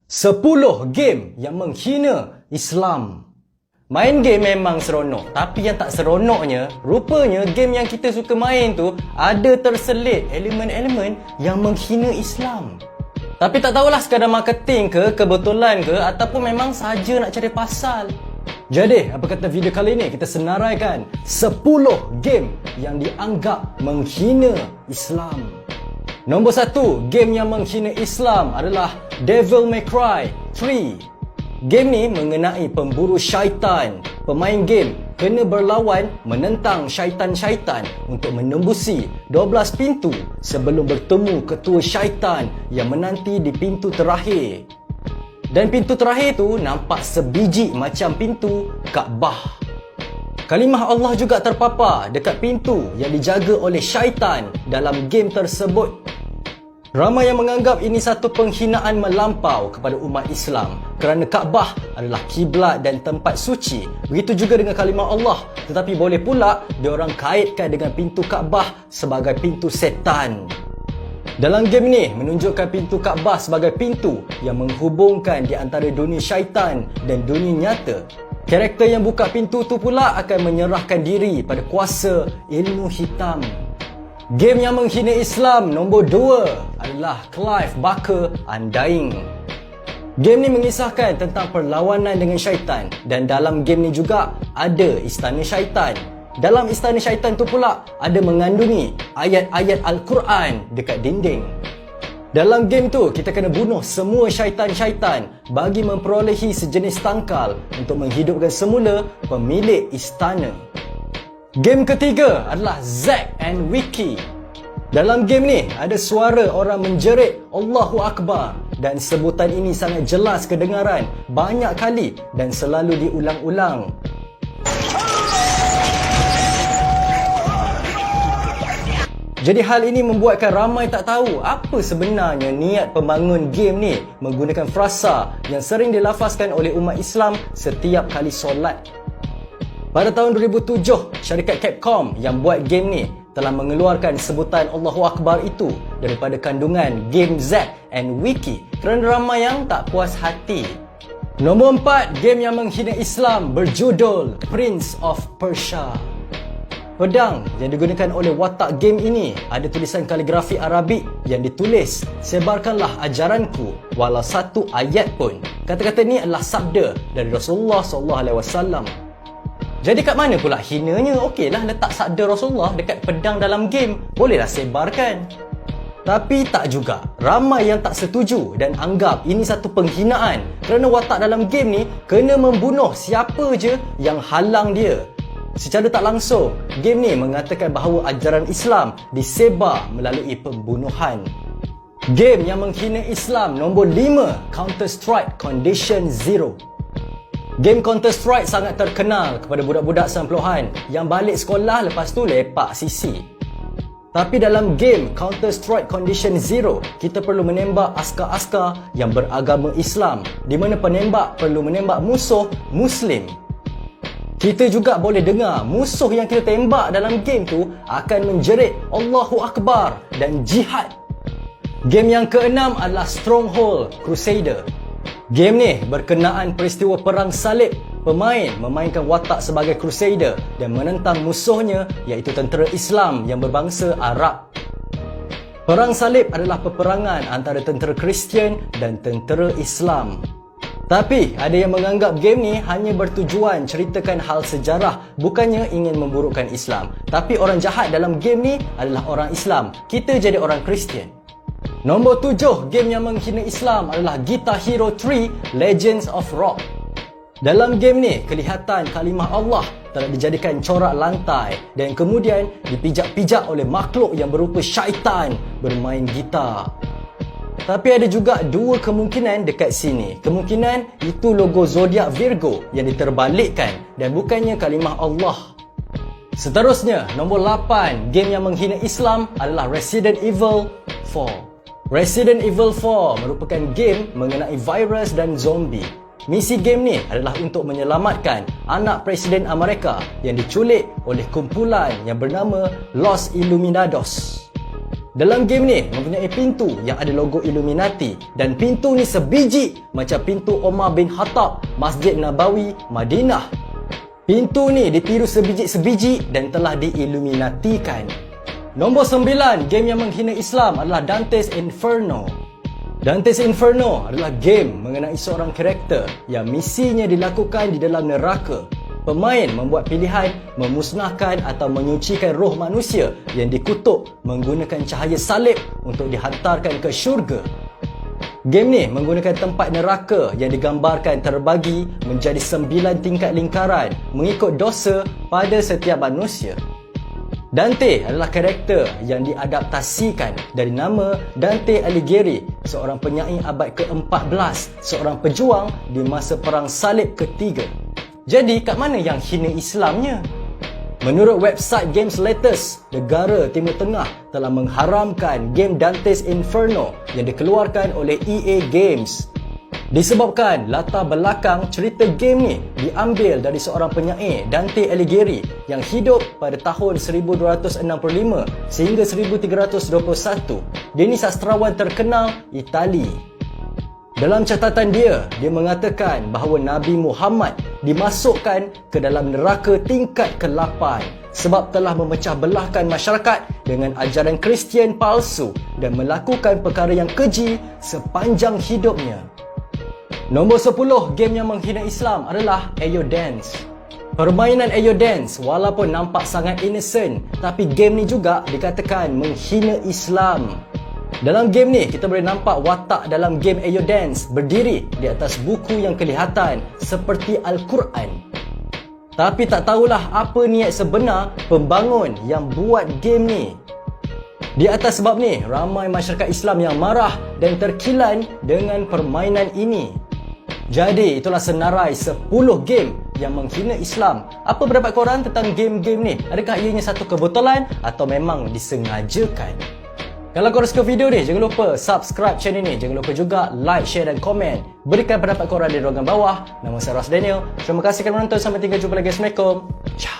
10 game yang menghina Islam. Main game memang seronok, tapi yang tak seronoknya, rupanya game yang kita suka main tu ada terselit elemen-elemen yang menghina Islam. Tapi tak tahulah sekadar marketing ke, kebetulan ke, ataupun memang saja nak cari pasal. Jadi, apa kata video kali ini kita senaraikan 10 game yang dianggap menghina Islam. Nombor 1, game yang menghina Islam adalah Devil May Cry 3. Game ni mengenai pemburu syaitan. Pemain game kena berlawan menentang syaitan-syaitan untuk menembusi 12 pintu sebelum bertemu ketua syaitan yang menanti di pintu terakhir. Dan pintu terakhir tu nampak sebiji macam pintu Kaabah. Kalimah Allah juga terpapar dekat pintu yang dijaga oleh syaitan dalam game tersebut. Ramai yang menganggap ini satu penghinaan melampau kepada umat Islam kerana Kaabah adalah kiblat dan tempat suci. Begitu juga dengan kalimah Allah. Tetapi boleh pula diorang kaitkan dengan pintu Kaabah sebagai pintu setan. Dalam game ni menunjukkan pintu Kaabah sebagai pintu yang menghubungkan di antara dunia syaitan dan dunia nyata. Karakter yang buka pintu tu pula akan menyerahkan diri pada kuasa ilmu hitam. Game yang menghina Islam nombor 2 adalah Clive Barker Undying. Game ni mengisahkan tentang perlawanan dengan syaitan dan dalam game ni juga ada istana syaitan. Dalam istana syaitan tu pula ada mengandungi ayat-ayat Al-Quran dekat dinding. Dalam game tu kita kena bunuh semua syaitan-syaitan bagi memperolehi sejenis tangkal untuk menghidupkan semula pemilik istana. Game ketiga adalah Zack and Wiki. Dalam game ni ada suara orang menjerit Allahu Akbar dan sebutan ini sangat jelas kedengaran banyak kali dan selalu diulang-ulang. Jadi hal ini membuatkan ramai tak tahu apa sebenarnya niat pembangun game ni menggunakan frasa yang sering dilafazkan oleh umat Islam setiap kali solat. Pada tahun 2007, syarikat Capcom yang buat game ni telah mengeluarkan sebutan Allahu Akbar itu daripada kandungan game Zack and Wiki kerana ramai yang tak puas hati. Nombor 4, game yang menghina Islam berjudul Prince of Persia. Pedang yang digunakan oleh watak game ini ada tulisan kaligrafi Arabik yang ditulis, "Sebarkanlah ajaranku walau satu ayat pun." Kata-kata ni adalah sabda dari Rasulullah SAW. Jadi kat mana pula hinanya? Okeylah letak sabda Rasulullah dekat pedang dalam game, bolehlah sebarkan. Tapi tak juga. Ramai yang tak setuju dan anggap ini satu penghinaan kerana watak dalam game ni kena membunuh siapa je yang halang dia. Secara tak langsung, game ni mengatakan bahawa ajaran Islam disebar melalui pembunuhan. Game yang menghina Islam nombor 5, Counter-Strike Condition Zero. Game Counter-Strike sangat terkenal kepada budak-budak 90-an yang balik sekolah lepas tu lepak sisi. Tapi dalam game Counter-Strike Condition Zero, kita perlu menembak askar-askar yang beragama Islam, di mana penembak perlu menembak musuh Muslim. Kita juga boleh dengar musuh yang kita tembak dalam game tu akan menjerit Allahu Akbar dan jihad. Game yang keenam adalah Stronghold Crusader. Game ni berkenaan peristiwa perang salib. Pemain memainkan watak sebagai Crusader dan menentang musuhnya iaitu tentera Islam yang berbangsa Arab. Perang salib adalah peperangan antara tentera Kristian dan tentera Islam. Tapi ada yang menganggap game ni hanya bertujuan ceritakan hal sejarah, bukannya ingin memburukkan Islam. Tapi orang jahat dalam game ni adalah orang Islam. Kita jadi orang Kristian. Nombor 7, game yang menghina Islam adalah Guitar Hero 3 Legends of Rock. Dalam game ni, kelihatan kalimah Allah telah dijadikan corak lantai dan kemudian dipijak-pijak oleh makhluk yang berupa syaitan bermain gitar. Tapi ada juga dua kemungkinan dekat sini. Kemungkinan itu logo zodiak Virgo yang diterbalikkan dan bukannya kalimah Allah. Seterusnya, nombor 8, game yang menghina Islam adalah Resident Evil 4. Resident Evil 4 merupakan game mengenai virus dan zombie. Misi game ni adalah untuk menyelamatkan anak Presiden Amerika yang diculik oleh kumpulan yang bernama Los Illuminados. Dalam game ni mempunyai pintu yang ada logo Illuminati dan pintu ni sebiji macam pintu Omar bin Khattab, Masjid Nabawi, Madinah. Pintu ni ditiru sebiji-sebiji dan telah diilluminatikan. Nombor 9, game yang menghina Islam adalah Dante's Inferno. Dante's Inferno adalah game mengenai seorang karakter yang misinya dilakukan di dalam neraka. Pemain membuat pilihan memusnahkan atau menyucikan roh manusia yang dikutuk menggunakan cahaya salib untuk dihantarkan ke syurga. Game ni menggunakan tempat neraka yang digambarkan terbagi menjadi 9 tingkat lingkaran mengikut dosa pada setiap manusia. Dante adalah karakter yang diadaptasikan dari nama Dante Alighieri, seorang penyair abad ke-14, seorang pejuang di masa perang salib ketiga. Jadi, kat mana yang hina Islamnya? Menurut website Games Latest, negara Timur Tengah telah mengharamkan game Dante's Inferno yang dikeluarkan oleh EA Games. Disebabkan latar belakang cerita game ni diambil dari seorang penyair, Dante Alighieri, yang hidup pada tahun 1265 sehingga 1321. Dia ni sastrawan terkenal Itali. Dalam catatan dia mengatakan bahawa Nabi Muhammad dimasukkan ke dalam neraka tingkat ke-8 sebab telah memecah belahkan masyarakat dengan ajaran Kristian palsu dan melakukan perkara yang keji sepanjang hidupnya. Nombor 10, game yang menghina Islam adalah Ayo Dance. Permainan Ayo Dance walaupun nampak sangat innocent, tapi game ni juga dikatakan menghina Islam. Dalam game ni, kita boleh nampak watak dalam game Ayo Dance berdiri di atas buku yang kelihatan seperti Al-Quran. Tapi tak tahulah apa niat sebenar pembangun yang buat game ni. Di atas sebab ni, ramai masyarakat Islam yang marah dan terkilan dengan permainan ini. Jadi, itulah senarai 10 game yang menghina Islam. Apa pendapat korang tentang game-game ni? Adakah ianya satu kebetulan atau memang disengajakan? Kalau korang suka video ni, jangan lupa subscribe channel ni. Jangan lupa juga like, share dan komen. Berikan pendapat korang di ruangan bawah. Nama saya Ras Daniel. Terima kasih kerana menonton. Sampai jumpa lagi. Assalamualaikum. Ciao.